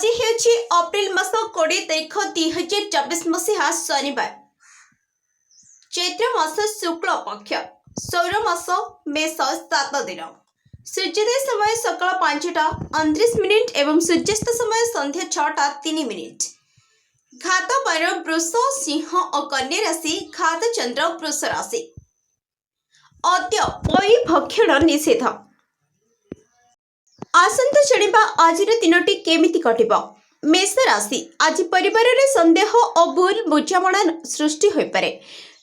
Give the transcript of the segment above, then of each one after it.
आज ହେଉଛି अप्रैल मास 20 तारिख 2024 मसीहा शनिवार चैत्र मास शुक्ल पक्ष सौर मास मेष 7 दिन सूर्योदय समय सकाल 5:29 एवं सूर्यास्त समय संध्या 6:03 घात बर वृष सिंह और कन्या राशि घात चंद्र वृष राशि अद्य पई भक्षण निषेध आसंत जानिबा आजिर दिनटी केमिति कटिबो। मेष राशि आज परिवार रे संदेह और भूल बुझामणा सृष्टि होई पारे।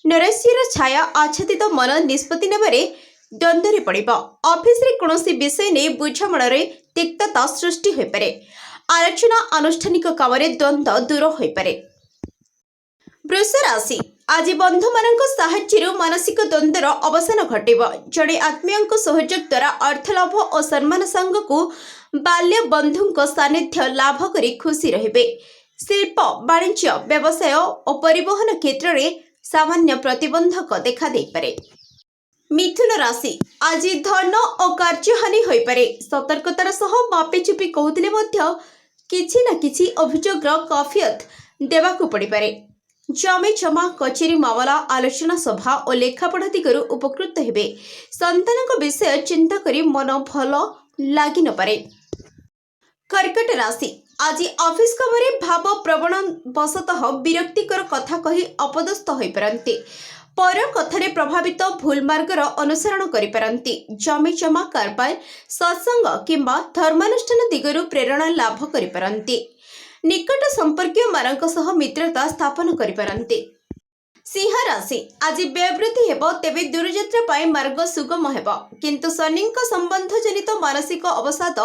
नरसिंहर छाया आच्छादित मन निष्पत्ति नेबारे द्वंद्व पड़िबो। ऑफिस रे कोनोसी विषय ने बुझामणा रे तिक्तता सृष्टि होई पारे। आलोचना आनुष्ठानिक काम रे द्वंद्व दूर होई पारे। वृष राशि आज बंधु मानक साहाय्य मानसिक द्वंद्वर अवसान घटिब। जड़े आत्मीय सहयोग द्वारा अर्थ लाभ और सम्मान सांग को बाल्य बंधु सानिध्य लाभ करी खुशी रहिबे। शिल्प वाणिज्य व्यवसाय और परिवहन क्षेत्र में सामान्य प्रतिबंधक देखा दे पारे। मिथुन राशि आज धन और कार्यहानि होई पारे। सतर्कतार सह मापे कहूतिले मध्य किछि ना किछि अभियोगर कैफियत देवाकू पड़ी पारे। जमी जमा कचेरी मामला आलोचना सभा और लेखापढ़ा दिगरु उपकृत हेबे। संतान विषय चिंता करी मन भल लगी न पारे। कर्कट राशि आज ऑफिस कामरे भाव प्रवण वशतः विरक्तिकर कथा कही अपदस्थ होई पारंती। पर कथारे प्रभावित भूल मार्गर अनुसरण करि पारंती। जमी जमा कारबार सत्संग किंबा धर्मानुष्ठान दिगरु प्रेरणा लाभ करि पारंती। निकट संपर्कीय मानक सह मित्रता स्थापन करि पारंती। सिंह राशि आज व्यवृद्धि हेबो तेबे दूरयात्रा पाई मार्ग सुगम हेबो। किंतु शनिक संबंध जनित मानसिक अवसाद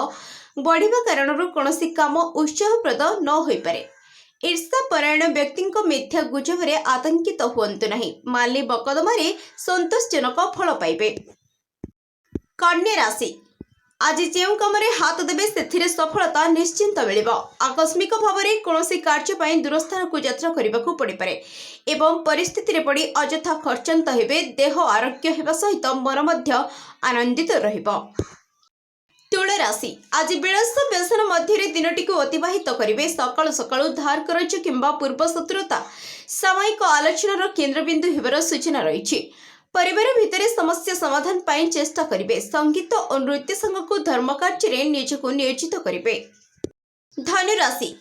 बढ़िबा कारणरू कोनोसी काम उत्साहप्रद न होई पारे। ईर्ष्यापरायण व्यक्ति मिथ्या गुजबरे आतंकित हुअन्तु नहीं। माली बकदमारे संतोषजनक फल पाइबे। कन्या राशि आज जो कम हाथ देवे से सफलता निश्चिंत मिलिबो। आकस्मिक भाव में कौनसी कार्य दूरस्थान को यात्रा करने को पड़ पारे एवं परिस्थिति रे पड़ी अଯଥା खर्चांत हेबे। देह आरोग्य हेबा सहित मन मध्य आनंदित रहिबो। तुला राशि आज विलास व्यसन मध्य दिनटी को अतिबाहित करेंगे। सकाळु सकाळु धार करज किंबा पूर्व शत्रुता सामयिक आलोचनार केन्द्रबिंदु हेबार सूचना रही। परिवार भितर समस्या समाधान पाई चेष्टा करेंगे। संगीत और नृत्य संघ को धर्म कार्य निजको नियोजित करेंगे। धनु राशि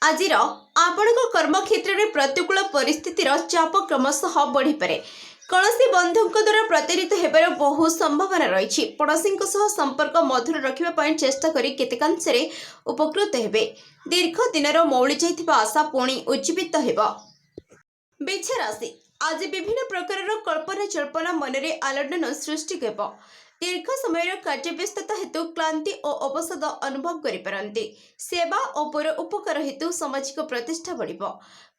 आज आपण कर्म क्षेत्र में प्रतिकूल परिस्थितिर चाप क्रमशः बढ़ी पारे। कौनसी बंधु द्वारा प्रतारित होबार बहु संभावना रही। पड़ोसी संपर्क मधुर रखा चेष्टा करी केतेकांशरे उपकृत हेबे। दीर्घ दिनर मौली जाइथिबा आशा पुणी उज्जीवित हेबो। वृष राशि आज विभिन्न प्रकार कल्पना जल्पना मनरे आलोडन सृष्टि हेबो। दीर्घ समय कार्यव्यस्तता हेतु क्लांति और अवसाद अनुभव करिपारंती। सेवा और पर उपकार हेतु सामाजिक प्रतिष्ठा बढ़िबो।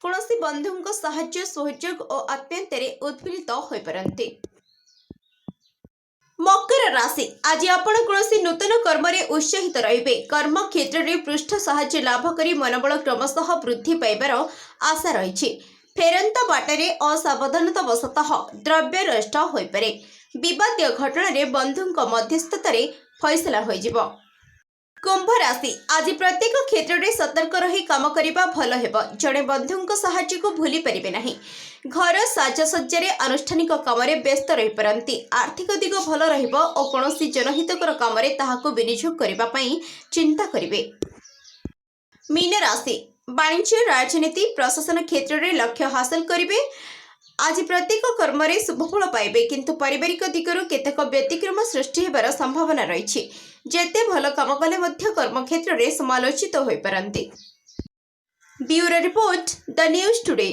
कौनसी बंधुଙ୍କ साहाय्य सहयोग और आत्मीयतारे उद्फुल्लित होई पारंती। मकर राशि आज आपण कौनसी नूतन कर्म रे उत्साहित रहिबे। कर्म क्षेत्र रे पृष्ठ साहाय्य लाभ करी मनोबल क्रमशः वृद्धि पाइबार आशा रही। फेरंता बाटरे असावधानता वशतः द्रव्य नष्ट होई पारे। विवादीय घटना रे बंधुଙ୍କ मध्यस्थतारे फैसला होई जिवो। कुंभ राशि आज प्रत्येक क्षेत्र में सतर्क रही काम करिबा भल हेबो। जड़े बंधुଙ୍କ साहाय्य को भूली परिबे नहीं। घर साजसज्जा आनुष्ठानिक काम व्यस्त रही पारंती। आर्थिक दिग भल रहिबो और कोनोसी जनहितकर काम ताहाको विनियोग करिबा पई चिंता करिबे। मीन राशि वाणिज्य राजनीति प्रशासन क्षेत्र में लक्ष्य हासिल करेंगे। आज प्रत्येक कर्म रे शुभफल पाइबे। किंतु पारिवारिक दिगरु केतेक व्यतिक्रम सृष्टि हेबार संभावना रही। जेते भल काम कले मध्य कर्म क्षेत्र में समालोचित होई पारंती। Bureau report the news today.